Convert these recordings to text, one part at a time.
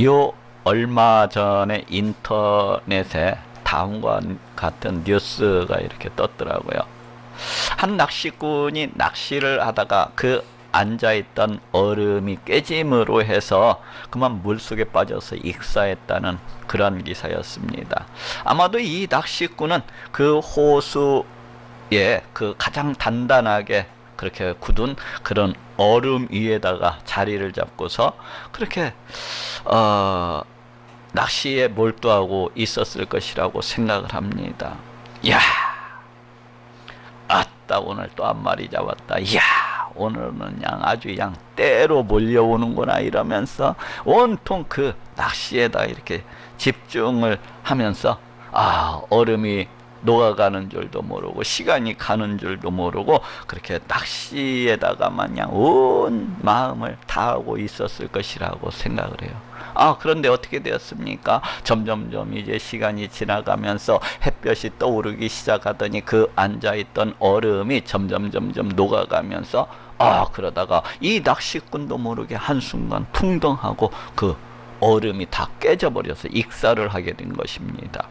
요 얼마 전에 인터넷에 다음과 같은 뉴스가 이렇게 떴더라고요. 한 낚시꾼이 낚시를 하다가 그 앉아있던 얼음이 깨짐으로 해서 그만 물속에 빠져서 익사했다는 그런 기사였습니다. 아마도 이 낚시꾼은 그 호수에 그 가장 단단하게 그렇게 굳은 그런 얼음 위에다가 자리를 잡고서 그렇게 낚시에 몰두하고 있었을 것이라고 생각을 합니다. 이야, 아따 오늘 또 한 마리 잡았다. 이야, 오늘은 양 아주 양 때로 몰려오는구나 이러면서 온통 그 낚시에다 이렇게 집중을 하면서 얼음이 녹아가는 줄도 모르고 시간이 가는 줄도 모르고 그렇게 낚시에다가 마냥 온 마음을 다하고 있었을 것이라고 생각을 해요. 그런데 어떻게 되었습니까? 점점점 이제 시간이 지나가면서 햇볕이 떠오르기 시작하더니 그 앉아있던 얼음이 점점 녹아가면서 그러다가 이 낚시꾼도 모르게 한순간 풍덩하고 그 얼음이 다 깨져버려서 익사를 하게 된 것입니다.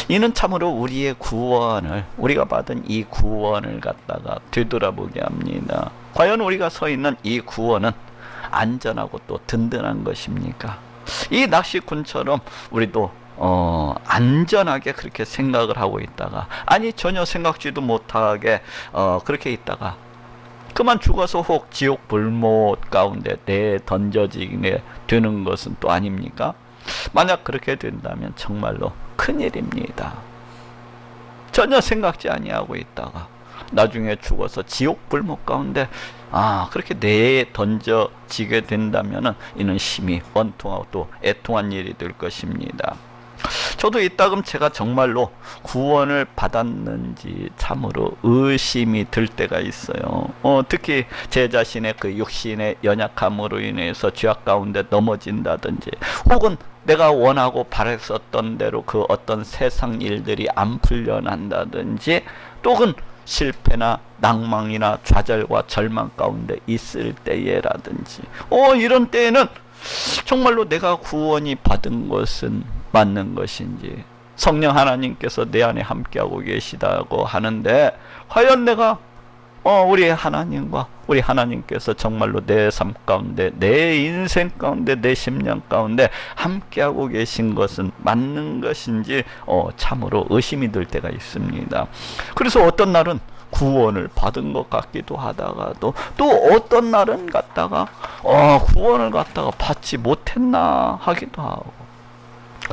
이는 참으로 우리의 구원을, 우리가 받은 이 구원을 갖다가 되돌아보게 합니다. 과연 우리가 서 있는 이 구원은 안전하고 또 든든한 것입니까? 이 낚시꾼처럼 우리도 안전하게 그렇게 생각을 하고 있다가 전혀 생각지도 못하게 그렇게 있다가 그만 죽어서 혹 지옥 불못 가운데 내던져지게 되는 것은 또 아닙니까? 만약 그렇게 된다면 정말로 큰일입니다. 전혀 생각지 아니하고 있다가 나중에 죽어서 지옥 불못 가운데 그렇게 내에 던져지게 된다면은 이는 심히 원통하고 또 애통한 일이 될 것입니다. 저도 이따금 제가 정말로 구원을 받았는지 참으로 의심이 들 때가 있어요. 특히 제 자신의 그 육신의 연약함으로 인해서 죄악 가운데 넘어진다든지 혹은 내가 원하고 바랬었던 대로 그 어떤 세상 일들이 안 풀려난다든지 또는 실패나 낭망이나 좌절과 절망 가운데 있을 때에라든지 이런 때에는 정말로 내가 구원이 받은 것은 맞는 것인지 성령 하나님께서 내 안에 함께하고 계시다고 하는데 과연 내가 우리 하나님과 우리 하나님께서 정말로 내 삶 가운데 내 인생 가운데 내 심령 가운데 함께하고 계신 것은 맞는 것인지 참으로 의심이 들 때가 있습니다. 그래서 어떤 날은 구원을 받은 것 같기도 하다가도 또 어떤 날은 갖다가 구원을 갖다가 받지 못했나 하기도 하고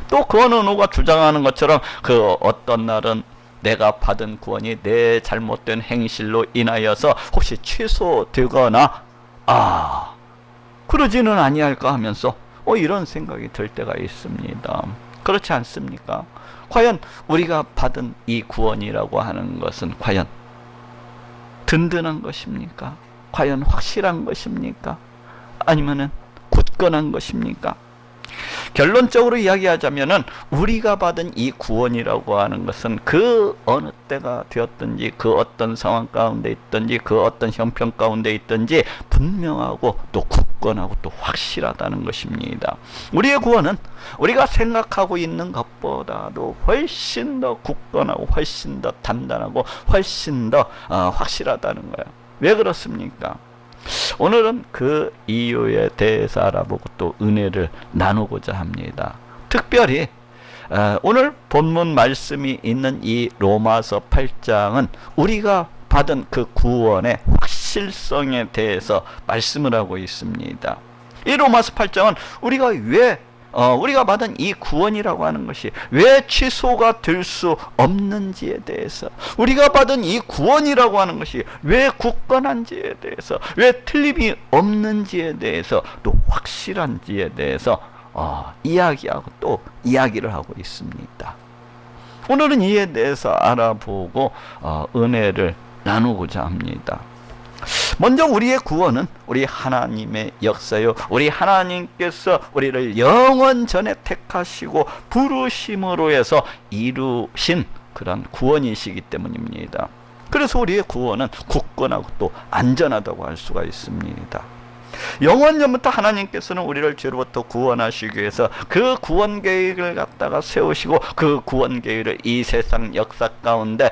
또 그 어느 누가 주장하는 것처럼 그 어떤 날은 내가 받은 구원이 내 잘못된 행실로 인하여서 혹시 취소되거나 그러지는 아니할까 하면서 이런 생각이 들 때가 있습니다. 그렇지 않습니까? 과연 우리가 받은 이 구원이라고 하는 것은 과연 든든한 것입니까? 과연 확실한 것입니까? 아니면은 굳건한 것입니까? 결론적으로 이야기하자면은 우리가 받은 이 구원이라고 하는 것은 그 어느 때가 되었든지 그 어떤 상황 가운데 있든지 그 어떤 형편 가운데 있든지 분명하고 또 굳건하고 또 확실하다는 것입니다. 우리의 구원은 우리가 생각하고 있는 것보다도 훨씬 더 굳건하고 훨씬 더 단단하고 훨씬 더 확실하다는 거예요. 왜 그렇습니까? 오늘은 그 이유에 대해서 알아보고 또 은혜를 나누고자 합니다. 특별히 오늘 본문 말씀이 있는 이 로마서 8장은 우리가 받은 그 구원의 확실성에 대해서 말씀을 하고 있습니다. 이 로마서 8장은 우리가 왜 우리가 받은 이 구원이라고 하는 것이 왜 취소가 될 수 없는지에 대해서 우리가 받은 이 구원이라고 하는 것이 왜 굳건한지에 대해서 왜 틀림이 없는지에 대해서 또 확실한지에 대해서 이야기하고 또 이야기를 하고 있습니다. 오늘은 이에 대해서 알아보고 은혜를 나누고자 합니다. 먼저 우리의 구원은 우리 하나님의 역사요, 우리 하나님께서 우리를 영원 전에 택하시고 부르심으로 해서 이루신 그런 구원이시기 때문입니다. 그래서 우리의 구원은 굳건하고 또 안전하다고 할 수가 있습니다. 영원전부터 하나님께서는 우리를 죄로부터 구원하시기 위해서 그 구원 계획을 갖다가 세우시고 그 구원 계획을 이 세상 역사 가운데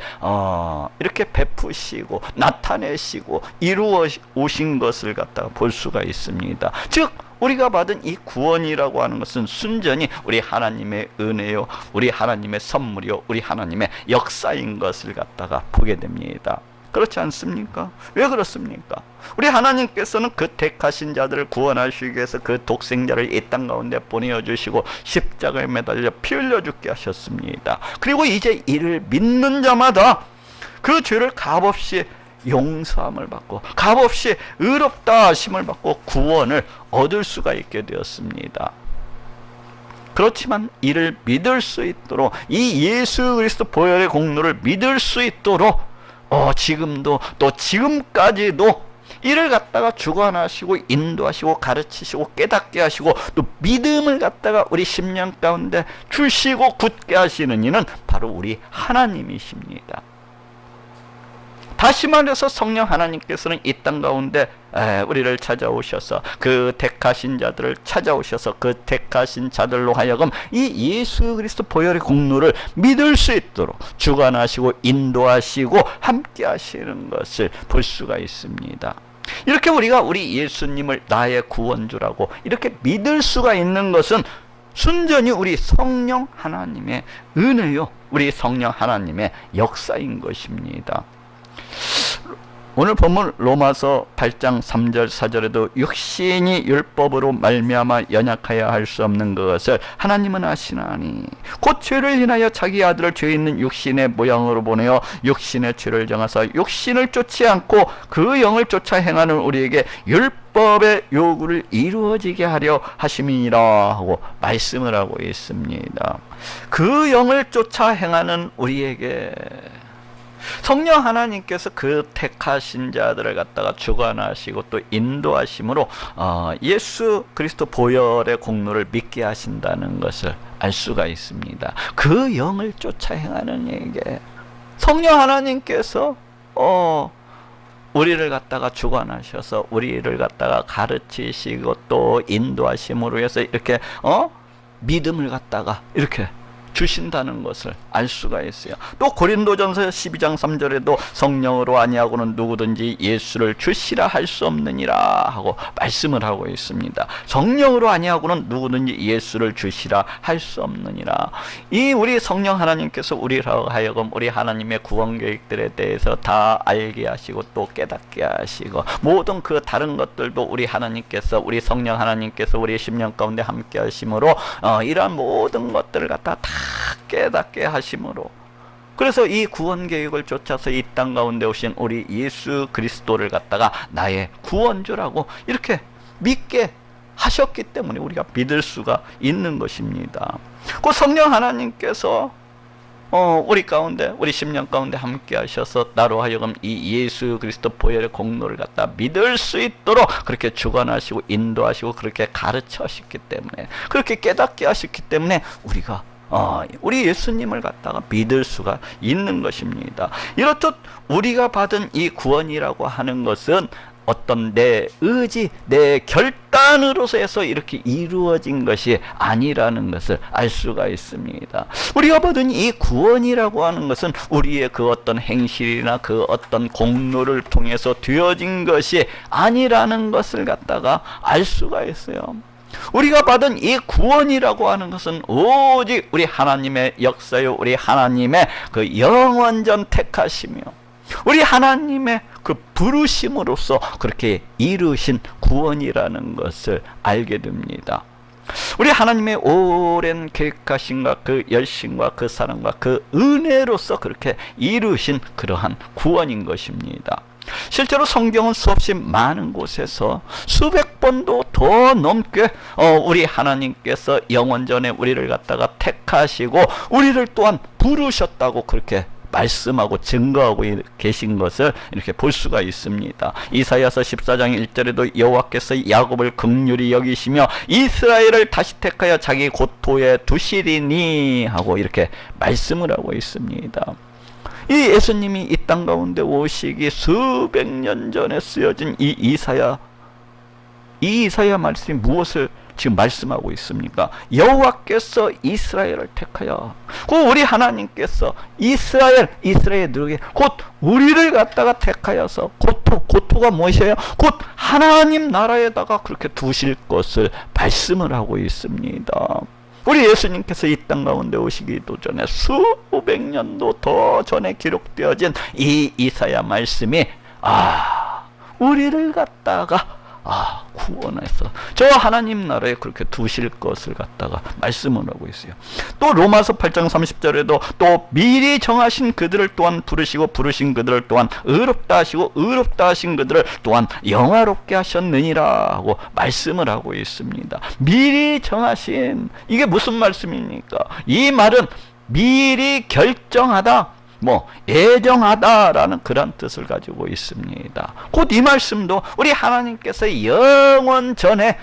이렇게 베푸시고 나타내시고 이루어 오신 것을 갖다가 볼 수가 있습니다. 즉 우리가 받은 이 구원이라고 하는 것은 순전히 우리 하나님의 은혜요, 우리 하나님의 선물이요, 우리 하나님의 역사인 것을 갖다가 보게 됩니다. 그렇지 않습니까? 왜 그렇습니까? 우리 하나님께서는 그 택하신 자들을 구원하시기 위해서 그 독생자를 이 땅 가운데 보내어주시고 십자가에 매달려 피 흘려 죽게 하셨습니다. 그리고 이제 이를 믿는 자마다 그 죄를 값없이 용서함을 받고 값없이 의롭다 하심을 받고 구원을 얻을 수가 있게 되었습니다. 그렇지만 이를 믿을 수 있도록 이 예수 그리스도 보혈의 공로를 믿을 수 있도록 지금도 또 지금까지도 이를 갖다가 주관하시고 인도하시고 가르치시고 깨닫게 하시고 또 믿음을 갖다가 우리 심령 가운데 주시고 굳게 하시는 이는 바로 우리 하나님이십니다. 다시 말해서 성령 하나님께서는 이 땅 가운데 우리를 찾아오셔서 그 택하신 자들을 찾아오셔서 그 택하신 자들로 하여금 이 예수 그리스도 보혈의 공로를 믿을 수 있도록 주관하시고 인도하시고 함께 하시는 것을 볼 수가 있습니다. 이렇게 우리가 우리 예수님을 나의 구원주라고 이렇게 믿을 수가 있는 것은 순전히 우리 성령 하나님의 은혜요, 우리 성령 하나님의 역사인 것입니다. 오늘 본문 로마서 8장 3절 4절에도 육신이 율법으로 말미암아 연약하여 할 수 없는 것을 하나님은 아시나니 곧 죄를 인하여 자기 아들을 죄 있는 육신의 모양으로 보내어 육신의 죄를 정하사 육신을 쫓지 않고 그 영을 쫓아 행하는 우리에게 율법의 요구를 이루어지게 하려 하심이니라 하고 말씀을 하고 있습니다. 그 영을 쫓아 행하는 우리에게 성령 하나님께서 그 택하신 자들을 갖다가 주관하시고 또 인도하심으로 예수 그리스도 보혈의 공로를 믿게 하신다는 것을 알 수가 있습니다. 그 영을 쫓아 행하는 이에게 성령 하나님께서 우리를 갖다가 주관하셔서 우리를 갖다가 가르치시고 또 인도하심으로 해서 이렇게 믿음을 갖다가 이렇게 주신다는 것을 알 수가 있어요. 또 고린도전서 12장 3절에도 성령으로 아니하고는 누구든지 예수를 주시라 할 수 없느니라 하고 말씀을 하고 있습니다. 성령으로 아니하고는 누구든지 예수를 주시라 할 수 없느니라. 이 우리 성령 하나님께서 우리로 하여금 우리 하나님의 구원 계획들에 대해서 다 알게 하시고 또 깨닫게 하시고 모든 그 다른 것들도 우리 하나님께서 우리 성령 하나님께서 우리 심령 가운데 함께 하심으로 이러한 모든 것들을 갖다 다 깨닫게 하심으로 그래서 이 구원 계획을 쫓아서 이 땅 가운데 오신 우리 예수 그리스도를 갖다가 나의 구원주라고 이렇게 믿게 하셨기 때문에 우리가 믿을 수가 있는 것입니다. 그 성령 하나님께서 우리 가운데 우리 심령 가운데 함께 하셔서 나로 하여금 이 예수 그리스도 보혈의 공로를 갖다 믿을 수 있도록 그렇게 주관하시고 인도하시고 그렇게 가르쳐 하셨기 때문에 그렇게 깨닫게 하셨기 때문에 우리가 우리 예수님을 갖다가 믿을 수가 있는 것입니다. 이렇듯 우리가 받은 이 구원이라고 하는 것은 어떤 내 의지, 내 결단으로서 해서 이렇게 이루어진 것이 아니라는 것을 알 수가 있습니다. 우리가 받은 이 구원이라고 하는 것은 우리의 그 어떤 행실이나 그 어떤 공로를 통해서 되어진 것이 아니라는 것을 갖다가 알 수가 있어요. 우리가 받은 이 구원이라고 하는 것은 오직 우리 하나님의 역사요, 우리 하나님의 그 영원전 택하시며 우리 하나님의 그 부르심으로써 그렇게 이루신 구원이라는 것을 알게 됩니다. 우리 하나님의 오랜 계획하심과 그 열심과 그 사랑과 그 은혜로서 그렇게 이루신 그러한 구원인 것입니다. 실제로 성경은 수없이 많은 곳에서 수백 번도 더 넘게 우리 하나님께서 영원전에 우리를 갖다가 택하시고 우리를 또한 부르셨다고 그렇게 말씀하고 증거하고 계신 것을 이렇게 볼 수가 있습니다. 이사야서 14장 1절에도 여호와께서 야곱을 긍휼히 여기시며 이스라엘을 다시 택하여 자기 고토에 두시리니 하고 이렇게 말씀을 하고 있습니다. 이 예수님이 이 땅 가운데 오시기 수백 년 전에 쓰여진 이 이사야 이 이사야 말씀이 무엇을 지금 말씀하고 있습니까? 여호와께서 이스라엘을 택하여, 곧 우리 하나님께서 이스라엘 누르게 곧 우리를 갖다가 택하여서, 고토가 무엇이에요? 곧 하나님 나라에다가 그렇게 두실 것을 말씀을 하고 있습니다. 우리 예수님께서 이 땅 가운데 오시기도 전에 수백 년도 더 전에 기록되어진 이 이사야 말씀이 우리를 갖다가 구원해서 저 하나님 나라에 그렇게 두실 것을 갖다가 말씀을 하고 있어요. 또 로마서 8장 30절에도 또 미리 정하신 그들을 또한 부르시고 부르신 그들을 또한 의롭다 하시고 의롭다 하신 그들을 또한 영화롭게 하셨느니라 하고 말씀을 하고 있습니다. 미리 정하신, 이게 무슨 말씀입니까? 이 말은 미리 결정하다, 예정하다라는 그런 뜻을 가지고 있습니다. 곧 이 말씀도 우리 하나님께서 영원 전에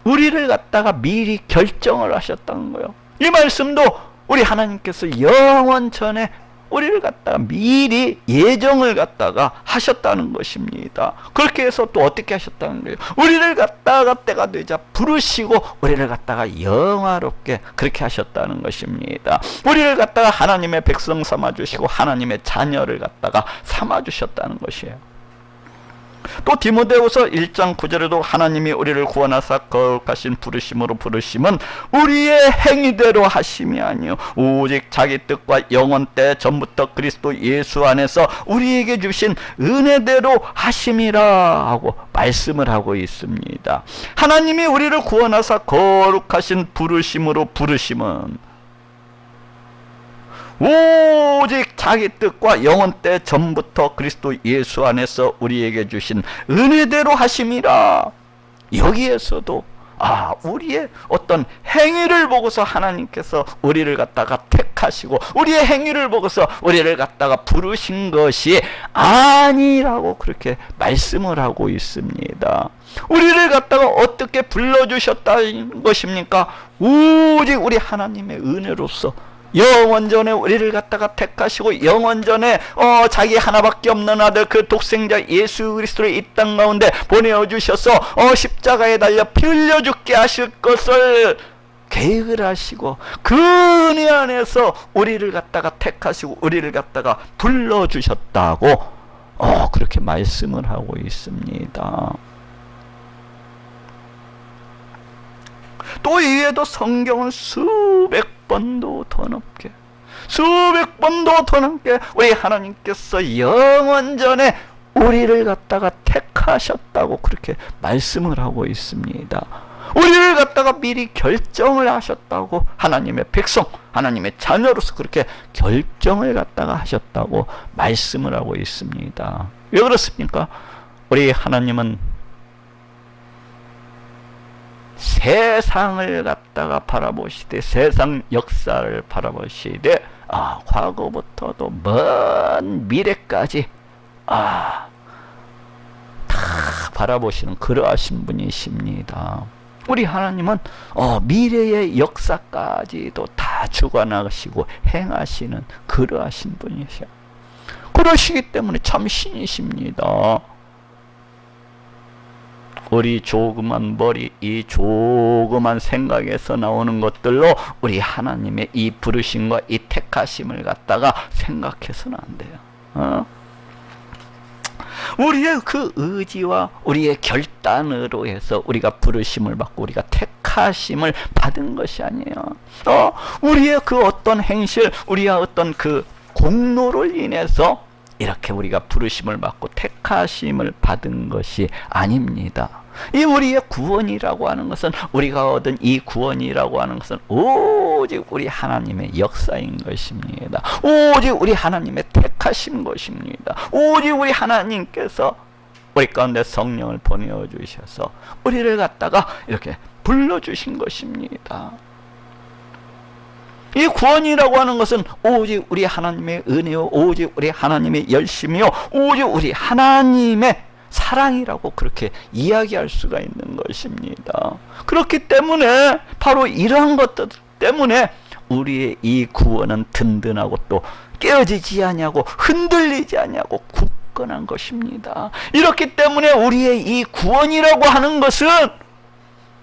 우리를 갖다가 미리 결정을 하셨다는 거예요. 이 말씀도 우리 하나님께서 영원 전에 우리를 갖다가 미리 예정을 갖다가 하셨다는 것입니다. 그렇게 해서 또 어떻게 하셨다는 거예요? 우리를 갖다가 때가 되자 부르시고 우리를 갖다가 영화롭게 그렇게 하셨다는 것입니다. 우리를 갖다가 하나님의 백성 삼아주시고 하나님의 자녀를 갖다가 삼아주셨다는 것이에요. 또 디모데후서 1장 9절에도 하나님이 우리를 구원하사 거룩하신 부르심으로 부르심은 우리의 행위대로 하심이 아니요 오직 자기 뜻과 영원 때 전부터 그리스도 예수 안에서 우리에게 주신 은혜대로 하심이라 하고 말씀을 하고 있습니다. 하나님이 우리를 구원하사 거룩하신 부르심으로 부르심은 오직 자기 뜻과 영원 때 전부터 그리스도 예수 안에서 우리에게 주신 은혜대로 하심이라. 여기에서도 우리의 어떤 행위를 보고서 하나님께서 우리를 갖다가 택하시고 우리의 행위를 보고서 우리를 갖다가 부르신 것이 아니라고 그렇게 말씀을 하고 있습니다. 우리를 갖다가 어떻게 불러주셨다는 것입니까? 오직 우리 하나님의 은혜로서 영원전에 우리를 갖다가 택하시고 영원전에 자기 하나밖에 없는 아들 그 독생자 예수 그리스도를 이 땅 가운데 보내주셔서 십자가에 달려 피 흘려 죽게 하실 것을 계획을 하시고 그 은혜 안에서 우리를 갖다가 택하시고 우리를 갖다가 불러주셨다고 그렇게 말씀을 하고 있습니다. 또 이외에도 성경은 수백 번도 더 넘게 우리 하나님께서 영원전에 우리를 갖다가 택하셨다고 그렇게 말씀을 하고 있습니다. 우리를 갖다가 미리 결정을 하셨다고, 하나님의 백성, 하나님의 자녀로서 그렇게 결정을 갖다가 하셨다고 말씀을 하고 있습니다. 왜 그렇습니까? 우리 하나님은 세상을 갖다가 바라보시되, 세상 역사를 바라보시되, 과거부터도 먼 미래까지 다 바라보시는 그러하신 분이십니다. 우리 하나님은 미래의 역사까지도 다 주관하시고 행하시는 그러하신 분이셔. 그러시기 때문에 참 신이십니다. 우리 조그만 머리, 이 조그만 생각에서 나오는 것들로 우리 하나님의 이 부르심과 이 택하심을 갖다가 생각해서는 안 돼요. 우리의 그 의지와 우리의 결단으로 해서 우리가 부르심을 받고 우리가 택하심을 받은 것이 아니에요. 우리의 그 어떤 행실, 우리의 어떤 그 공로를 인해서 이렇게 우리가 부르심을 받고 택하심을 받은 것이 아닙니다. 이 우리의 구원이라고 하는 것은, 우리가 얻은 이 구원이라고 하는 것은 오직 우리 하나님의 역사인 것입니다. 오직 우리 하나님의 택하신 것입니다. 오직 우리 하나님께서 우리 가운데 성령을 보내주셔서 우리를 갖다가 이렇게 불러주신 것입니다. 이 구원이라고 하는 것은 오직 우리 하나님의 은혜요, 오직 우리 하나님의 열심이요, 오직 우리 하나님의 사랑이라고 그렇게 이야기할 수가 있는 것입니다. 그렇기 때문에 바로 이러한 것들 때문에 우리의 이 구원은 든든하고 또 깨어지지 아니하고 흔들리지 아니하고 굳건한 것입니다. 이렇기 때문에 우리의 이 구원이라고 하는 것은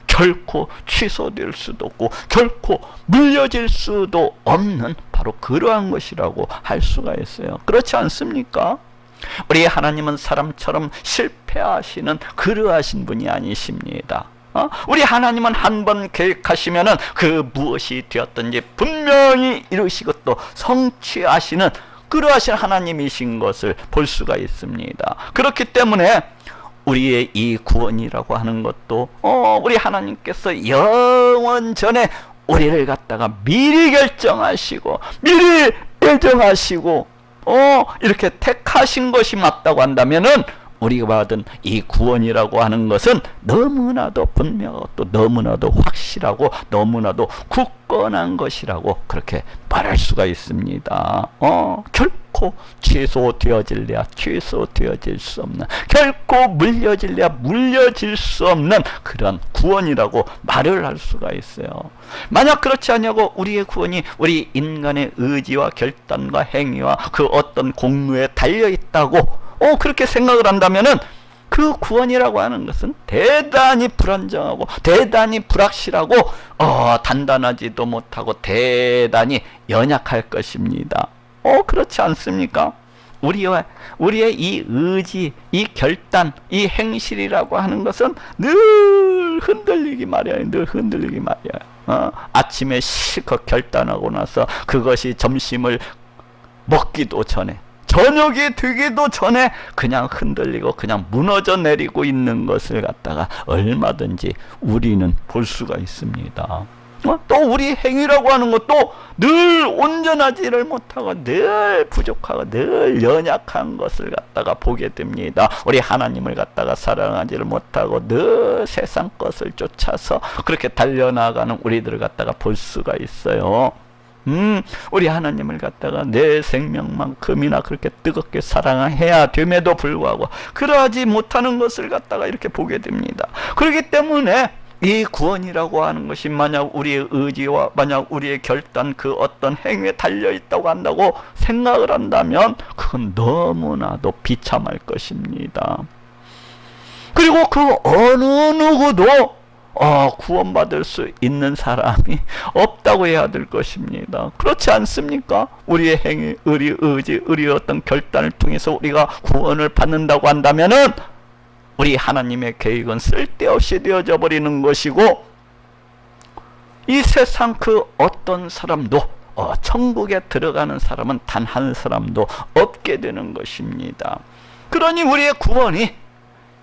결코 취소될 수도 없고 결코 물려질 수도 없는 바로 그러한 것이라고 할 수가 있어요. 그렇지 않습니까? 우리 하나님은 사람처럼 실패하시는 그러하신 분이 아니십니다. 우리 하나님은 한 번 계획하시면은 그 무엇이 되었든지 분명히 이루시고 또 성취하시는 그러하신 하나님이신 것을 볼 수가 있습니다. 그렇기 때문에 우리의 이 구원이라고 하는 것도 우리 하나님께서 영원 전에 우리를 갖다가 미리 결정하시고 미리 예정하시고 이렇게 택하신 것이 맞다고 한다면은 우리가 받은 이 구원이라고 하는 것은 너무나도 분명하고 또 너무나도 확실하고 너무나도 굳건한 것이라고 그렇게 말할 수가 있습니다. 결코 취소되어질래야 취소되어질 수 없는, 결코 물려질래야 물려질 수 없는 그런 구원이라고 말을 할 수가 있어요. 만약 그렇지 않냐고 우리의 구원이 우리 인간의 의지와 결단과 행위와 그 어떤 공로에 달려있다고 그렇게 생각을 한다면은 그 구원이라고 하는 것은 대단히 불안정하고 대단히 불확실하고 단단하지도 못하고 대단히 연약할 것입니다. 그렇지 않습니까? 우리의 이 의지, 이 결단, 이 행실이라고 하는 것은 늘 흔들리기 마련이에요. 늘 흔들리기 마련이에요. 아침에 실컷 결단하고 나서 그것이 점심을 먹기도 전에 저녁이 되기도 전에 그냥 흔들리고 그냥 무너져 내리고 있는 것을 갖다가 얼마든지 우리는 볼 수가 있습니다. 또 우리 행위라고 하는 것도 늘 온전하지를 못하고 늘 부족하고 늘 연약한 것을 갖다가 보게 됩니다. 우리 하나님을 갖다가 사랑하지를 못하고 늘 세상 것을 쫓아서 그렇게 달려나가는 우리들을 갖다가 볼 수가 있어요. 우리 하나님을 갖다가 내 생명만큼이나 그렇게 뜨겁게 사랑해야 됨에도 불구하고 그러하지 못하는 것을 갖다가 이렇게 보게 됩니다. 그렇기 때문에 이 구원이라고 하는 것이 만약 우리의 의지와 만약 우리의 결단 그 어떤 행위에 달려있다고 한다고 생각을 한다면 그건 너무나도 비참할 것입니다. 그리고 그 어느 누구도 구원받을 수 있는 사람이 없다고 해야 될 것입니다. 그렇지 않습니까? 우리의 행위, 우리 의지, 우리의 어떤 결단을 통해서 우리가 구원을 받는다고 한다면은 우리 하나님의 계획은 쓸데없이 되어져 버리는 것이고 이 세상 그 어떤 사람도 천국에 들어가는 사람은 단 한 사람도 없게 되는 것입니다. 그러니 우리의 구원이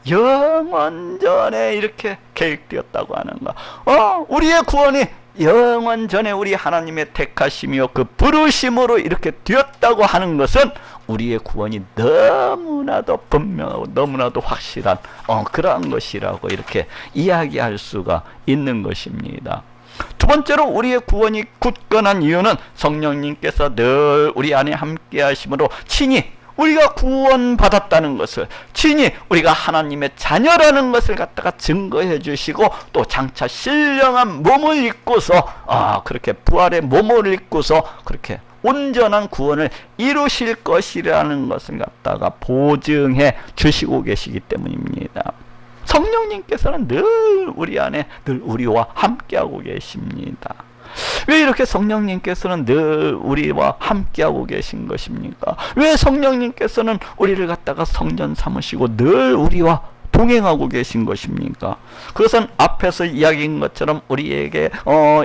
영원전에 이렇게 계획되었다고 하는 거. 우리의 구원이 영원전에 우리 하나님의 택하심이요 그 부르심으로 이렇게 되었다고 하는 것은 우리의 구원이 너무나도 분명하고 너무나도 확실한 그러한 것이라고 이렇게 이야기할 수가 있는 것입니다. 두 번째로 우리의 구원이 굳건한 이유는 성령님께서 늘 우리 안에 함께 하심으로 친히 우리가 구원받았다는 것을, 친히 우리가 하나님의 자녀라는 것을 갖다가 증거해 주시고 또 장차 신령한 몸을 입고서 그렇게 부활의 몸을 입고서 그렇게 온전한 구원을 이루실 것이라는 것을 갖다가 보증해 주시고 계시기 때문입니다. 성령님께서는 늘 우리 안에 늘 우리와 함께하고 계십니다. 왜 이렇게 성령님께서는 늘 우리와 함께하고 계신 것입니까? 왜 성령님께서는 우리를 갖다가 성전 삼으시고 늘 우리와 동행하고 계신 것입니까? 그것은 앞에서 이야기한 것처럼 우리에게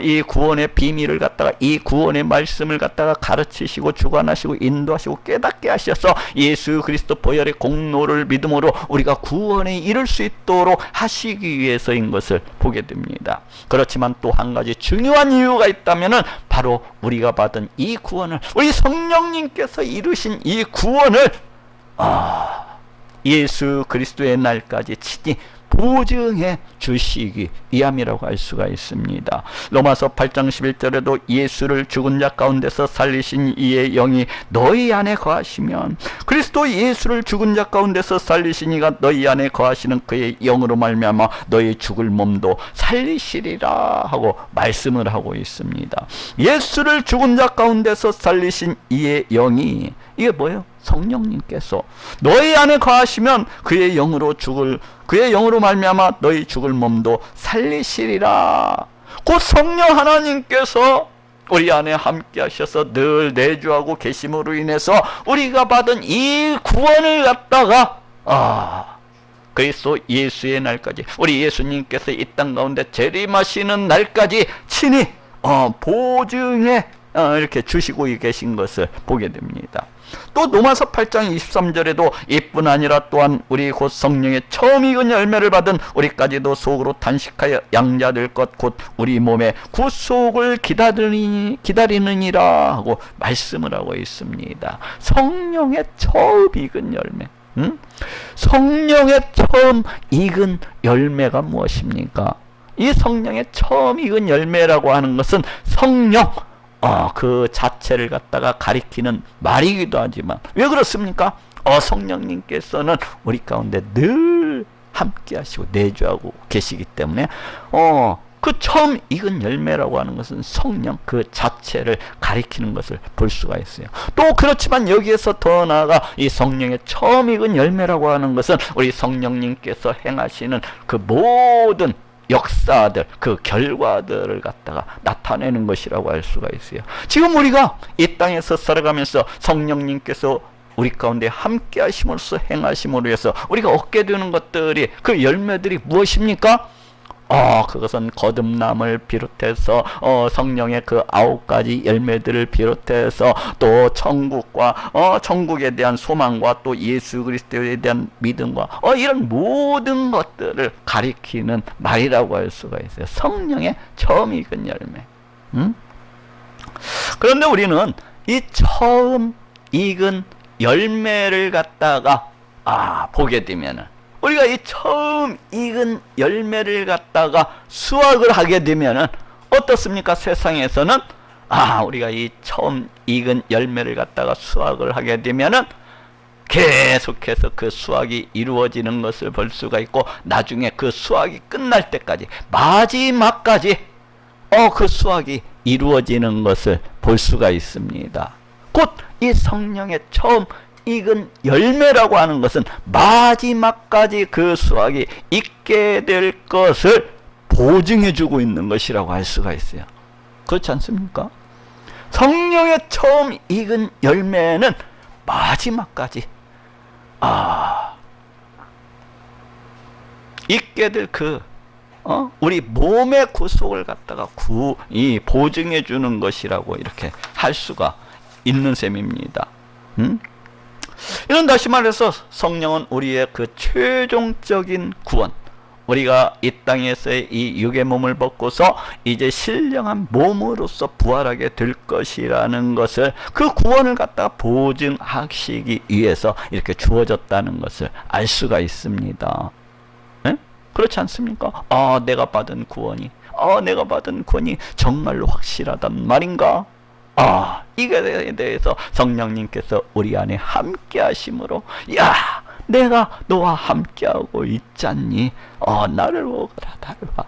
이 구원의 비밀을 갖다가 이 구원의 말씀을 갖다가 가르치시고 주관하시고 인도하시고 깨닫게 하셔서 예수 그리스도 보혈의 공로를 믿음으로 우리가 구원에 이를 수 있도록 하시기 위해서인 것을 보게 됩니다. 그렇지만 또 한 가지 중요한 이유가 있다면은 바로 우리가 받은 이 구원을, 우리 성령님께서 이루신 이 구원을 예수 그리스도의 날까지 친히 보증해 주시기 위함이라고 할 수가 있습니다. 로마서 8장 11절에도 예수를 죽은 자 가운데서 살리신 이의 영이 너희 안에 거하시면 그리스도 예수를 죽은 자 가운데서 살리신 이가 너희 안에 거하시는 그의 영으로 말미암아 너희 죽을 몸도 살리시리라 하고 말씀을 하고 있습니다. 예수를 죽은 자 가운데서 살리신 이의 영이, 이게 뭐예요? 성령님께서 너희 안에 거하시면 그의 영으로 말미암아 너희 죽을 몸도 살리시리라. 곧 성령 하나님께서 우리 안에 함께 하셔서 늘 내주하고 계심으로 인해서 우리가 받은 이 구원을 갖다가 그리스도 예수의 날까지, 우리 예수님께서 이 땅 가운데 재림하시는 날까지 친히 보증해 이렇게 주시고 계신 것을 보게 됩니다. 또 로마서 8장 23절에도 이뿐 아니라 또한 우리 곧 성령의 처음 익은 열매를 받은 우리까지도 속으로 단식하여 양자될 것 곧 우리 몸의 구속을 기다리느니라 하고 말씀을 하고 있습니다. 성령의 처음 익은 열매, 성령의 처음 익은 열매가 무엇입니까? 이 성령의 처음 익은 열매라고 하는 것은 성령 그 자체를 갖다가 가리키는 말이기도 하지만, 왜 그렇습니까? 성령님께서는 우리 가운데 늘 함께 하시고 내주하고 계시기 때문에 그 처음 익은 열매라고 하는 것은 성령 그 자체를 가리키는 것을 볼 수가 있어요. 또 그렇지만 여기에서 더 나아가 이 성령의 처음 익은 열매라고 하는 것은 우리 성령님께서 행하시는 그 모든 역사들, 그 결과들을 갖다가 나타내는 것이라고 할 수가 있어요. 지금 우리가 이 땅에서 살아가면서 성령님께서 우리 가운데 함께 하심으로써 행하심으로 해서 우리가 얻게 되는 것들이, 그 열매들이 무엇입니까? 그것은 거듭남을 비롯해서 성령의 그 9가지 열매들을 비롯해서 또 천국과 천국에 대한 소망과 또 예수 그리스도에 대한 믿음과 이런 모든 것들을 가리키는 말이라고 할 수가 있어요. 성령의 처음 익은 열매. 그런데 우리는 이 처음 익은 열매를 갖다가 보게 되면은, 우리가 이 처음 익은 열매를 갖다가 수확을 하게 되면은 어떻습니까? 세상에서는 우리가 이 처음 익은 열매를 갖다가 수확을 하게 되면은 계속해서 그 수확이 이루어지는 것을 볼 수가 있고, 나중에 그 수확이 끝날 때까지, 마지막까지 그 수확이 이루어지는 것을 볼 수가 있습니다. 곧 이 성령의 처음 익은 열매라고 하는 것은 마지막까지 그 수확이 있게 될 것을 보증해 주고 있는 것이라고 할 수가 있어요. 그렇지 않습니까? 성령의 처음 익은 열매는 마지막까지 있게 될 그 우리 몸의 구속을 갖다가 보증해 주는 것이라고 이렇게 할 수가 있는 셈입니다. 이런, 다시 말해서 성령은 우리의 그 최종적인 구원, 우리가 이 땅에서의 이 육의 몸을 벗고서 이제 신령한 몸으로서 부활하게 될 것이라는 것을, 그 구원을 갖다가 보증하시기 위해서 이렇게 주어졌다는 것을 알 수가 있습니다. 네? 그렇지 않습니까? 내가 받은 구원이 정말로 확실하단 말인가? 이것에 대해서 성령님께서 우리 안에 함께 하심으로, 내가 너와 함께하고 있잖니, 나를 오거라, 나를 와.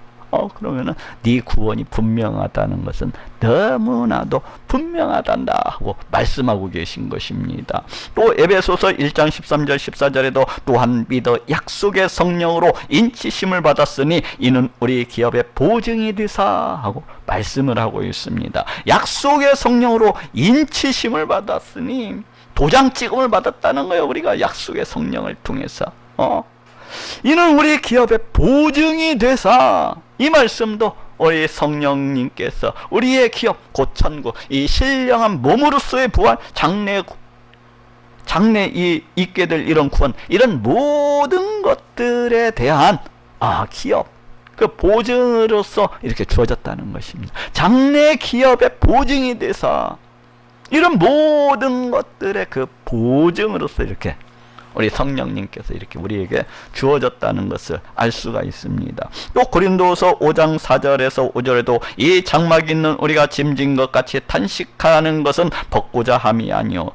그러면은 네 구원이 분명하다는 것은 너무나도 분명하단다 하고 말씀하고 계신 것입니다. 또 에베소서 1장 13절 14절에도 또한 믿어 약속의 성령으로 인치심을 받았으니 이는 우리 기업의 보증이 되사 하고 말씀을 하고 있습니다. 약속의 성령으로 인치심을 받았으니, 도장 찍음을 받았다는 거예요. 우리가 약속의 성령을 통해서 이는 우리 기업의 보증이 되사, 이 말씀도 우리 성령님께서 우리의 기업 곧 천국, 이 신령한 몸으로서의 부활, 장래 있게 될 이런 구원, 이런 모든 것들에 대한 기업, 그 보증으로서 이렇게 주어졌다는 것입니다. 장래 기업의 보증이 돼서 이런 모든 것들의 그 보증으로서 이렇게 우리 성령님께서 이렇게 우리에게 주어졌다는 것을 알 수가 있습니다. 또 고린도서 5장 4절에서 5절에도 이 장막 있는 우리가 짐진 것 같이 탄식하는 것은 벗고자 함이 아니요,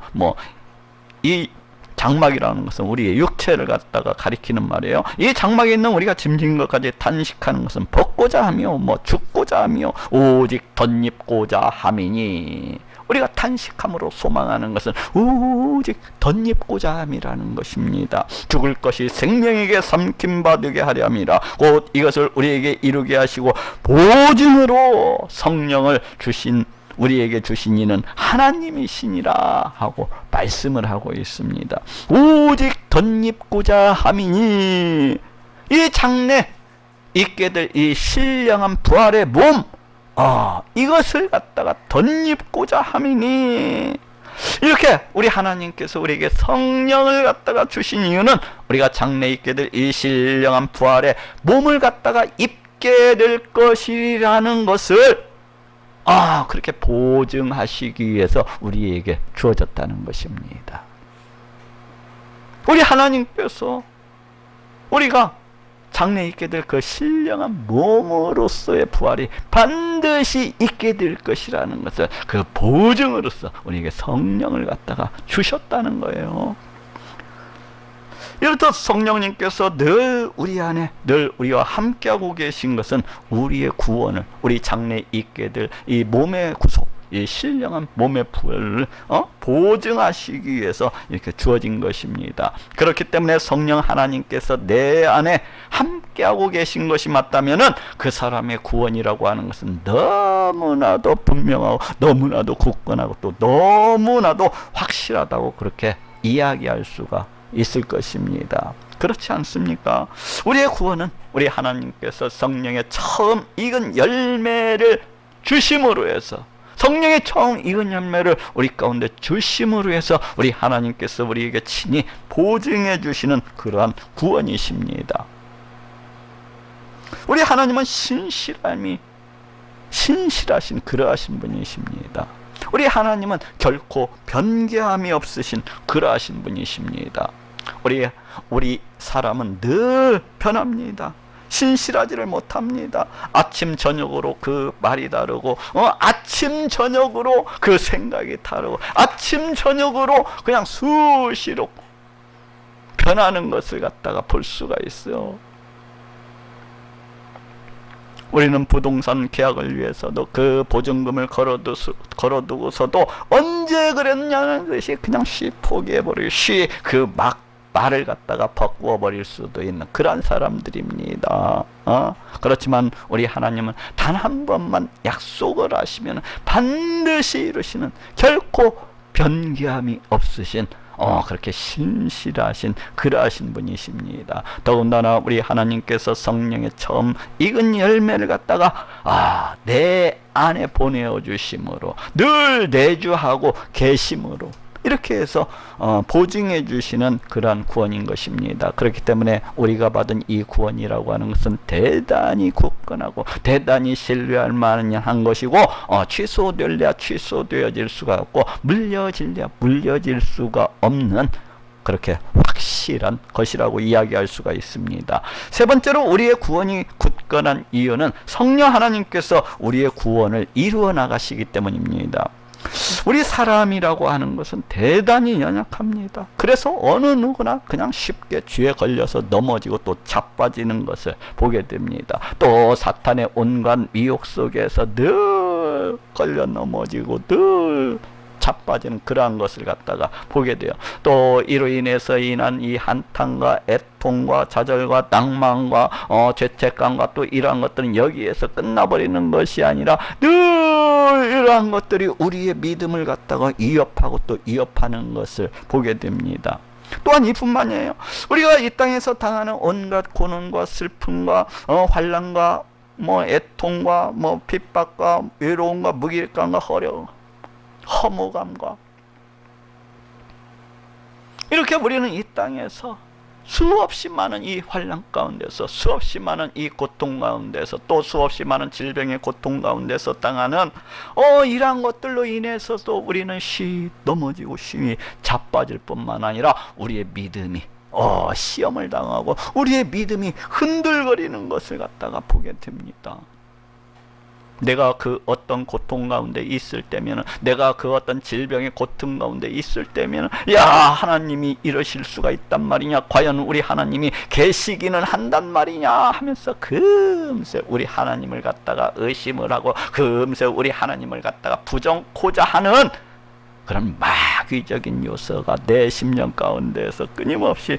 이 장막이라는 것은 우리의 육체를 갖다가 가리키는 말이에요. 이 장막에 있는 우리가 짐진 것까지 탄식하는 것은 벗고자 하며 죽고자 하며 오직 덧입고자 함이니, 우리가 탄식함으로 소망하는 것은 오직 덧입고자 함이라는 것입니다. 죽을 것이 생명에게 삼킴받게 하려 함이라. 곧 이것을 우리에게 이루게 하시고 보증으로 성령을 주신 우리에게 주신 이는 하나님이시니라 하고 말씀을 하고 있습니다. 오직 덧입고자 함이니, 이 장래 있게 될 이 신령한 부활의 몸, 이것을 갖다가 덧입고자 함이니, 이렇게 우리 하나님께서 우리에게 성령을 갖다가 주신 이유는 우리가 장래 있게 될 이 신령한 부활의 몸을 갖다가 입게 될 것이라는 것을 그렇게 보증하시기 위해서 우리에게 주어졌다는 것입니다. 우리 하나님께서 우리가 장래 있게 될 그 신령한 몸으로서의 부활이 반드시 있게 될 것이라는 것을 그 보증으로서 우리에게 성령을 갖다가 주셨다는 거예요. 이렇듯 성령님께서 늘 우리 안에, 늘 우리와 함께하고 계신 것은 우리의 구원을, 우리 장래에 있게 될 이 몸의 구속, 이 신령한 몸의 부활을 보증하시기 위해서 이렇게 주어진 것입니다. 그렇기 때문에 성령 하나님께서 내 안에 함께하고 계신 것이 맞다면은 그 사람의 구원이라고 하는 것은 너무나도 분명하고 너무나도 굳건하고 또 너무나도 확실하다고 그렇게 이야기할 수가 있을 것입니다. 그렇지 않습니까? 우리의 구원은 우리 하나님께서 성령의 처음 익은 열매를 주심으로 해서, 성령의 처음 익은 열매를 우리 가운데 주심으로 해서 우리 하나님께서 우리에게 친히 보증해 주시는 그러한 구원이십니다. 우리 하나님은 신실하신 그러하신 분이십니다. 우리 하나님은 결코 변개함이 없으신 그러하신 분이십니다. 우리 사람은 늘 변합니다. 신실하지를 못합니다. 아침 저녁으로 그 말이 다르고, 아침 저녁으로 그 생각이 다르고, 아침 저녁으로 그냥 수시로 변하는 것을 갖다가 볼 수가 있어요. 우리는 부동산 계약을 위해서도 그 보증금을 걸어두고서도 언제 그랬냐는 듯이 그냥 포기해버리고 그 말을 갖다가 바꾸어버릴 수도 있는 그런 사람들입니다. 그렇지만 우리 하나님은 단 한 번만 약속을 하시면 반드시 이루시는, 결코 변개함이 없으신 그렇게 신실하신 그러하신 분이십니다. 더군다나 우리 하나님께서 성령의 처음 익은 열매를 갖다가 내 안에 보내어 주심으로, 늘 내주하고 계심으로 이렇게 해서 보증해 주시는 그러한 구원인 것입니다. 그렇기 때문에 우리가 받은 이 구원이라고 하는 것은 대단히 굳건하고 대단히 신뢰할 만한 것이고, 취소될래야 취소되어질 수가 없고 물려질래야 물려질 수가 없는 그렇게 확실한 것이라고 이야기할 수가 있습니다. 세 번째로 우리의 구원이 굳건한 이유는 성령 하나님께서 우리의 구원을 이루어 나가시기 때문입니다. 우리 사람이라고 하는 것은 대단히 연약합니다. 그래서 어느 누구나 그냥 쉽게 죄에 걸려서 넘어지고 또 자빠지는 것을 보게 됩니다. 또 사탄의 온갖 미혹 속에서 늘 걸려 넘어지고 늘 자빠지는 그러한 것을 갖다가 보게 돼요. 또 이로 인해서 인한 이 한탄과 애통과 좌절과 낭만과 죄책감과 또 이러한 것들은 여기에서 끝나버리는 것이 아니라 늘 이러한 것들이 우리의 믿음을 갖다가 위협하고 또 위협하는 것을 보게 됩니다. 또한 이뿐만이에요. 우리가 이 땅에서 당하는 온갖 고난과 슬픔과 환난과 애통과 핍박과 외로움과 무기력감과 허무감과 이렇게 우리는 이 땅에서 수없이 많은 이 환난 가운데서, 수없이 많은 이 고통 가운데서, 또 수없이 많은 질병의 고통 가운데서 당하는 이러한 것들로 인해서도 우리는 넘어지고 심히 자빠질 뿐만 아니라 우리의 믿음이 시험을 당하고 우리의 믿음이 흔들거리는 것을 갖다가 보게 됩니다. 내가 그 어떤 고통 가운데 있을 때면은, 내가 그 어떤 질병의 고통 가운데 있을 때면은, 야, 하나님이 이러실 수가 있단 말이냐, 과연 우리 하나님이 계시기는 한단 말이냐 하면서 금세 우리 하나님을 갖다가 의심을 하고 금세 우리 하나님을 갖다가 부정코자 하는 그런 마귀적인 요소가 내 심령 가운데에서 끊임없이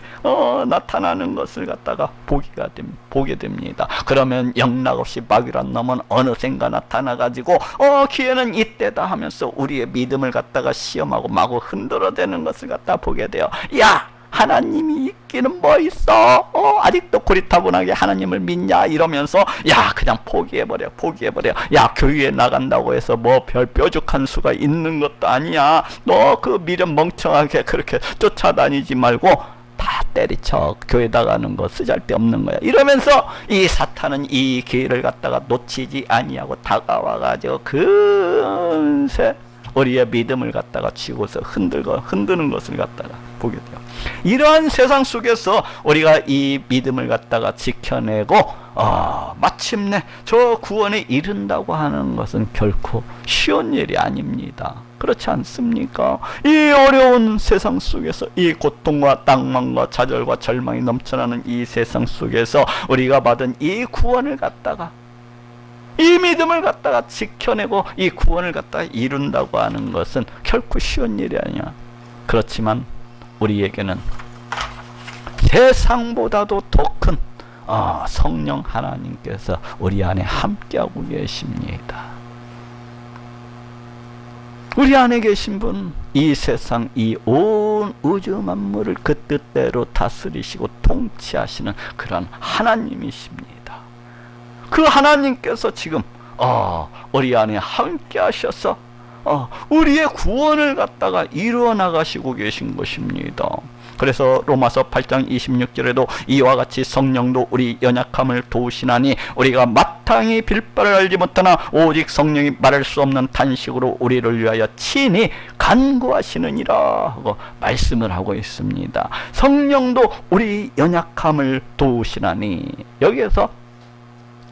나타나는 것을 갖다가 보게 됩니다. 그러면 영락없이 마귀란 놈은 어느샌가 나타나가지고 기회는 이때다 하면서 우리의 믿음을 갖다가 시험하고 마구 흔들어대는 것을 갖다 보게 돼요. 야, 하나님이 있기는 뭐 있어? 아직도 고리타분하게 하나님을 믿냐? 이러면서 야, 그냥 포기해버려. 야, 교회에 나간다고 해서 뭐 별 뾰족한 수가 있는 것도 아니야. 너 그 미련 멍청하게 그렇게 쫓아다니지 말고 다 때리쳐. 교회 나가는 거 쓰잘데없는 거야. 이러면서 이 사탄은 이 기회를 갖다가 놓치지 아니하고 다가와가지고 금세 우리의 믿음을 갖다가 쥐고서 흔드는 것을 갖다가 보게 돼요. 이러한 세상 속에서 우리가 이 믿음을 갖다가 지켜내고 마침내 저 구원에 이른다고 하는 것은 결코 쉬운 일이 아닙니다. 그렇지 않습니까? 이 어려운 세상 속에서, 이 고통과 낭만과 좌절과 절망이 넘쳐나는 이 세상 속에서 우리가 받은 이 구원을 갖다가, 이 믿음을 갖다가 지켜내고 이 구원을 갖다가 이룬다고 하는 것은 결코 쉬운 일이 아니야. 그렇지만 우리에게는 세상보다도 더 큰 성령 하나님께서 우리 안에 함께하고 계십니다. 우리 안에 계신 분, 이 세상, 이 온 우주 만물을 그 뜻대로 다스리시고 통치하시는 그런 하나님이십니다. 그 하나님께서 지금 우리 안에 함께 하셔서 우리의 구원을 갖다가 이루어 나가시고 계신 것입니다. 그래서 로마서 8장 26절에도 이와 같이 성령도 우리 연약함을 도우시나니 우리가 마땅히 빌바를 알지 못하나 오직 성령이 말할 수 없는 탄식으로 우리를 위하여 친히 간구하시느니라 하고 말씀을 하고 있습니다. 성령도 우리 연약함을 도우시나니, 여기에서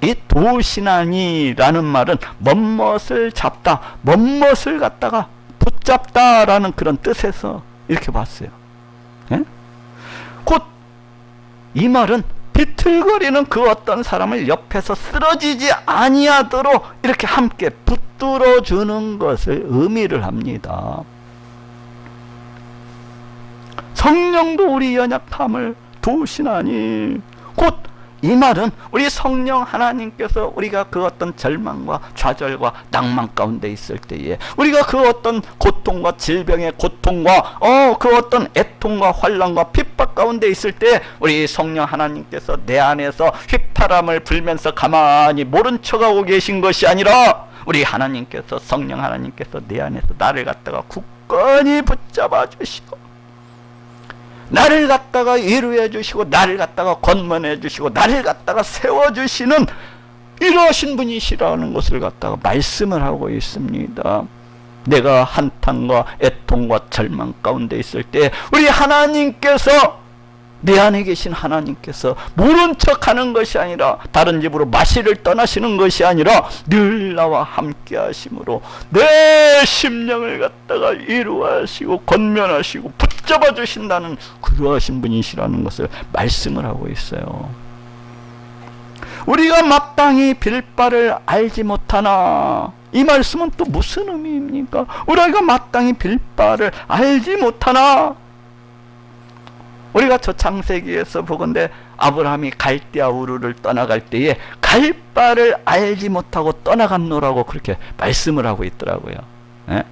이 도우시나니라는 말은 멋멋을 잡다, 멋멋을 갖다가 붙잡다라는 그런 뜻에서 이렇게 봤어요. 예? 곧 이 말은 비틀거리는 그 어떤 사람을 옆에서 쓰러지지 아니하도록 이렇게 함께 붙들어 주는 것을 의미를 합니다. 성령도 우리 연약함을 도우시나니, 곧 이 말은 우리 성령 하나님께서 우리가 그 어떤 절망과 좌절과 낭만 가운데 있을 때에, 우리가 그 어떤 고통과 질병의 고통과 그 어떤 애통과 환난과 핍박 가운데 있을 때 우리 성령 하나님께서 내 안에서 휘파람을 불면서 가만히 모른 척하고 계신 것이 아니라, 우리 하나님께서, 성령 하나님께서 내 안에서 나를 갖다가 굳건히 붙잡아 주시고 나를 갖다가 위로해 주시고 나를 갖다가 권면해 주시고 나를 갖다가 세워 주시는 이러신 분이시라는 것을 갖다가 말씀을 하고 있습니다. 내가 한탄과 애통과 절망 가운데 있을 때 우리 하나님께서, 내 안에 계신 하나님께서 모른 척하는 것이 아니라, 다른 집으로 마시를 떠나시는 것이 아니라 늘 나와 함께 하심으로 내 심령을 갖다가 위로하시고 권면하시고 붙잡아 주신다는 그러하신 분이시라는 것을 말씀을 하고 있어요. 우리가 마땅히 빌 바를 알지 못하나, 이 말씀은 또 무슨 의미입니까? 우리가 마땅히 빌 바를 알지 못하나, 우리가 저 창세기에서 보건대 아브라함이 갈대아 우르를 떠나갈 때에 갈 바를 알지 못하고 떠나갔노라고 그렇게 말씀을 하고 있더라고요. 예?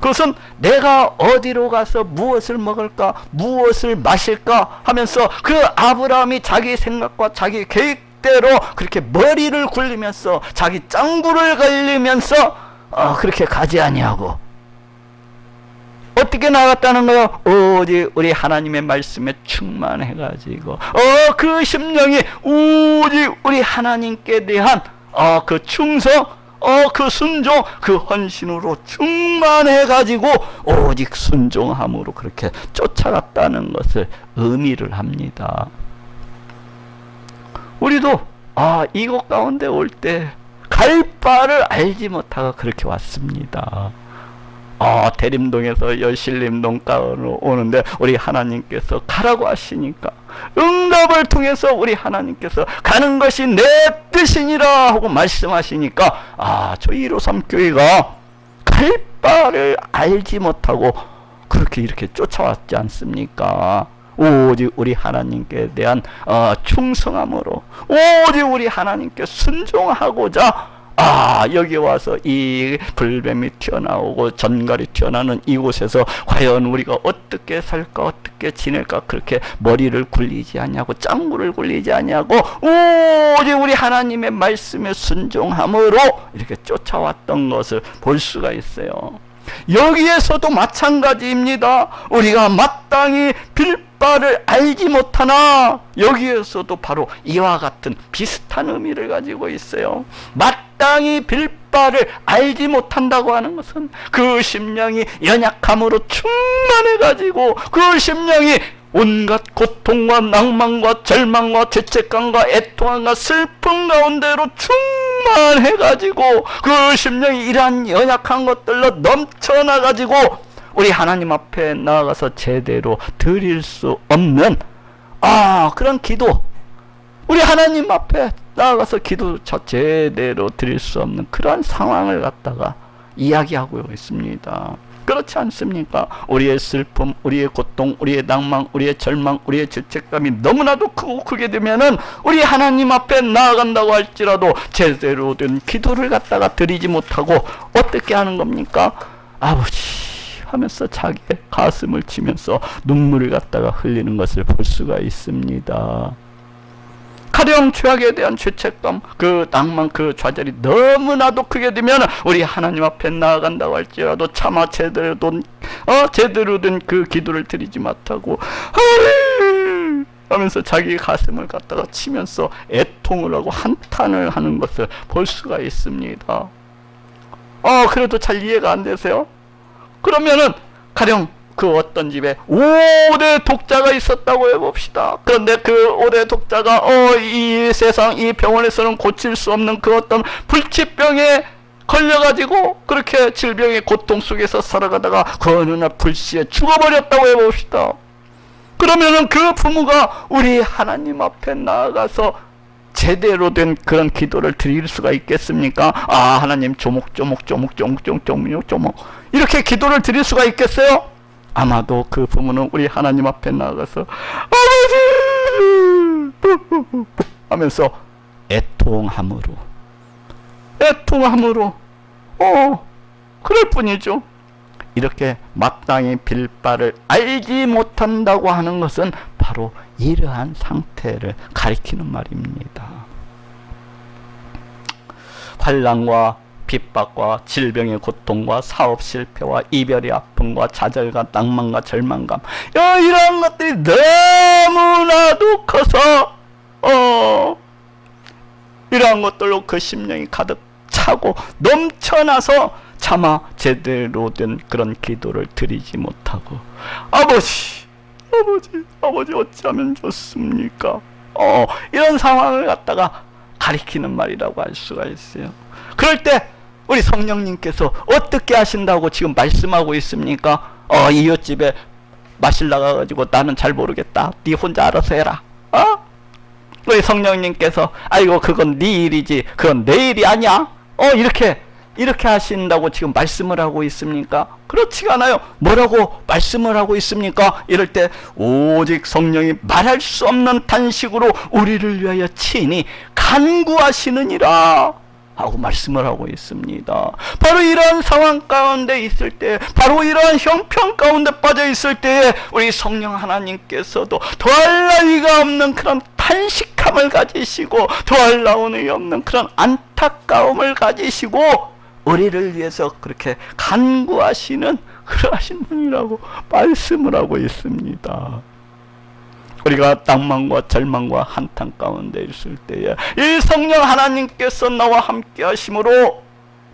그것은 내가 어디로 가서 무엇을 먹을까, 무엇을 마실까 하면서 그 아브라함이 자기 생각과 자기 계획대로 그렇게 머리를 굴리면서 자기 짱구를 걸리면서 그렇게 가지 아니하고 어떻게 나갔다는 거요? 오직 우리 하나님의 말씀에 충만해가지고 그 심령이 오직 우리 하나님께 대한 그 충성, 그 순종, 그 헌신으로 충만해가지고 오직 순종함으로 그렇게 쫓아갔다는 것을 의미를 합니다. 우리도 이곳 가운데 올 때 갈 바를 알지 못하고 그렇게 왔습니다. 대림동에서 여신림동가로 오는데 우리 하나님께서 가라고 하시니까 응답을 통해서 우리 하나님께서 가는 것이 내 뜻이니라 하고 말씀하시니까 저희 153 교회가 갈 바를 알지 못하고 그렇게 이렇게 쫓아왔지 않습니까? 오직 우리 하나님께 대한 충성함으로, 오직 우리 하나님께 순종하고자 여기 와서 이 불뱀이 튀어나오고 전갈이 튀어나오는 이곳에서 과연 우리가 어떻게 살까, 어떻게 지낼까, 그렇게 머리를 굴리지 않냐고, 짱구를 굴리지 않냐고, 오직 우리 하나님의 말씀에 순종함으로 이렇게 쫓아왔던 것을 볼 수가 있어요. 여기에서도 마찬가지입니다. 우리가 마땅히 빌 바를 알지 못하나, 여기에서도 바로 이와 같은 비슷한 의미를 가지고 있어요. 마땅히 빌 바를 알지 못한다고 하는 것은 그 심령이 연약함으로 충만해가지고 그 심령이 온갖 고통과 낭만과 절망과 죄책감과 애통함과 슬픔 가운데로 충만해가지고 그 심령이 이러한 연약한 것들로 넘쳐나가지고 우리 하나님 앞에 나아가서 제대로 드릴 수 없는 그런 기도, 우리 하나님 앞에 나아가서 기도조차 제대로 드릴 수 없는 그러한 상황을 갖다가 이야기하고 있습니다. 그렇지 않습니까? 우리의 슬픔, 우리의 고통, 우리의 낭만, 우리의 절망, 우리의 죄책감이 너무나도 크고 크게 되면은 우리 하나님 앞에 나아간다고 할지라도 제대로 된 기도를 갖다가 드리지 못하고 어떻게 하는 겁니까? 아버지 하면서 자기의 가슴을 치면서 눈물을 갖다가 흘리는 것을 볼 수가 있습니다. 가령 죄악에 대한 죄책감, 그 낭만, 그 좌절이 너무나도 크게 되면 우리 하나님 앞에 나아간다고 할지라도 차마 제대로 된 그 기도를 드리지 못하고 하면서 자기 가슴을 갖다가 치면서 애통을 하고 한탄을 하는 것을 볼 수가 있습니다. 그래도 잘 이해가 안 되세요? 그러면은 가령 그 어떤 집에 5대 독자가 있었다고 해봅시다. 그런데 그 5대 독자가 이 세상 이 병원에서는 고칠 수 없는 그 어떤 불치병에 걸려가지고 그렇게 질병의 고통 속에서 살아가다가 그 어느 날 불시에 죽어버렸다고 해봅시다. 그러면은 그 부모가 우리 하나님 앞에 나아가서 제대로 된 그런 기도를 드릴 수가 있겠습니까? 하나님 조목 이렇게 기도를 드릴 수가 있겠어요? 아마도 그 부모는 우리 하나님 앞에 나가서 아버지 하면서 애통함으로 그럴 뿐이죠. 이렇게 마땅히 빌 바를 알지 못한다고 하는 것은 바로 이러한 상태를 가리키는 말입니다. 환난과 핍박과 질병의 고통과 사업 실패와 이별의 아픔과 좌절과 낭만과 절망감, 이런 것들이 너무나도 커서 이러한 것들로 그 심령이 가득 차고 넘쳐나서 차마 제대로 된 그런 기도를 드리지 못하고 아버지 어찌하면 좋습니까? 이런 상황을 갖다가 가리키는 말이라고 할 수가 있어요. 그럴 때 우리 성령님께서 어떻게 하신다고 지금 말씀하고 있습니까? 이웃집에 마실 나가가지고 나는 잘 모르겠다, 네 혼자 알아서 해라. 우리 성령님께서 아이고 그건 네 일이지 그건 내 일이 아니야, 이렇게 하신다고 지금 말씀을 하고 있습니까? 그렇지가 않아요. 뭐라고 말씀을 하고 있습니까? 이럴 때 오직 성령이 말할 수 없는 탄식으로 우리를 위하여 친히 간구하시느니라 하고 말씀을 하고 있습니다. 바로 이러한 상황 가운데 있을 때, 바로 이러한 형편 가운데 빠져 있을 때에 우리 성령 하나님께서도 더할 나위가 없는 그런 탄식함을 가지시고 더할 나위 없는 그런 안타까움을 가지시고 우리를 위해서 그렇게 간구하시는 그러하신 분이라고 말씀을 하고 있습니다. 우리가 낭만과 절망과 한탄 가운데 있을 때에 이 성령 하나님께서 나와 함께 하심으로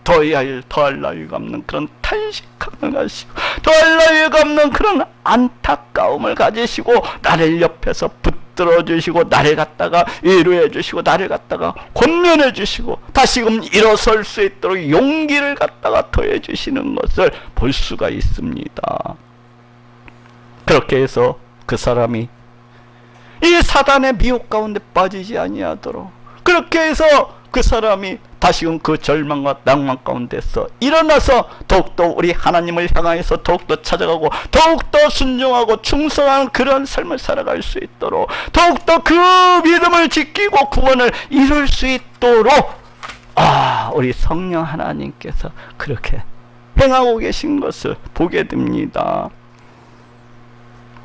더할 나위가 없는 그런 탄식함을 가지시고 더할 나위가 없는 그런 안타까움을 가지시고 나를 옆에서 붙들어 붙들어 주시고 나를 갖다가 위로해 주시고 나를 갖다가 권면해 주시고 다시금 일어설 수 있도록 용기를 갖다가 더해 주시는 것을 볼 수가 있습니다. 그렇게 해서 그 사람이 이 사단의 미혹 가운데 빠지지 아니하도록, 그렇게 해서 그 사람이 다시금 그 절망과 낭만 가운데서 일어나서 더욱더 우리 하나님을 향하여서 더욱더 찾아가고 더욱더 순종하고 충성한 그런 삶을 살아갈 수 있도록, 더욱더 그 믿음을 지키고 구원을 이룰 수 있도록 우리 성령 하나님께서 그렇게 행하고 계신 것을 보게 됩니다.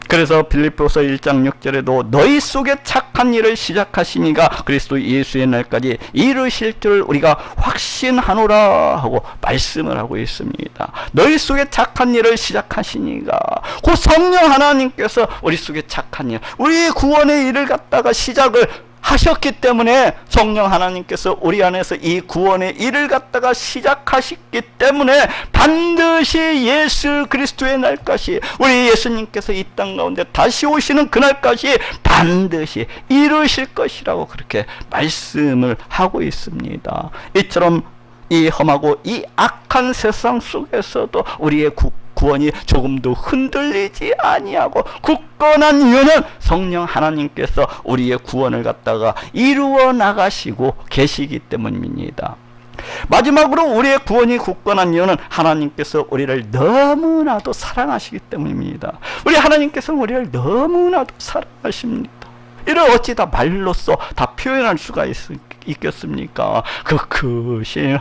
그래서 빌립보서 1장 6절에도 너희 속에 착한 일을 시작하시니가 그리스도 예수의 날까지 이루실 줄 우리가 확신하노라 하고 말씀을 하고 있습니다. 너희 속에 착한 일을 시작하시니가, 그 성령 하나님께서 우리 속에 착한 일, 우리 구원의 일을 갖다가 시작을 하셨기 때문에, 성령 하나님께서 우리 안에서 이 구원의 일을 갖다가 시작하셨기 때문에 반드시 예수 그리스도의 날까지, 우리 예수님께서 이 땅 가운데 다시 오시는 그날까지 반드시 이루실 것이라고 그렇게 말씀을 하고 있습니다. 이처럼 이 험하고 이 악한 세상 속에서도 우리의 구원이 조금도 흔들리지 아니하고 굳건한 이유는 성령 하나님께서 우리의 구원을 갖다가 이루어 나가시고 계시기 때문입니다. 마지막으로 우리의 구원이 굳건한 이유는 하나님께서 우리를 너무나도 사랑하시기 때문입니다. 우리 하나님께서 우리를 너무나도 사랑하십니다. 이를 어찌 다 말로써 다 표현할 수가 있겠습니까? 그 크신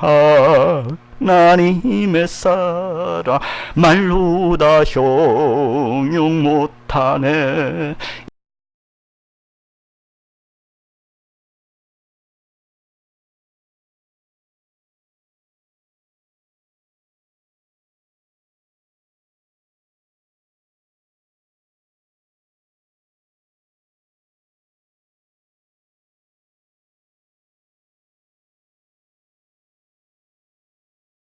하나님의 사랑 말로 다 형용 못하네.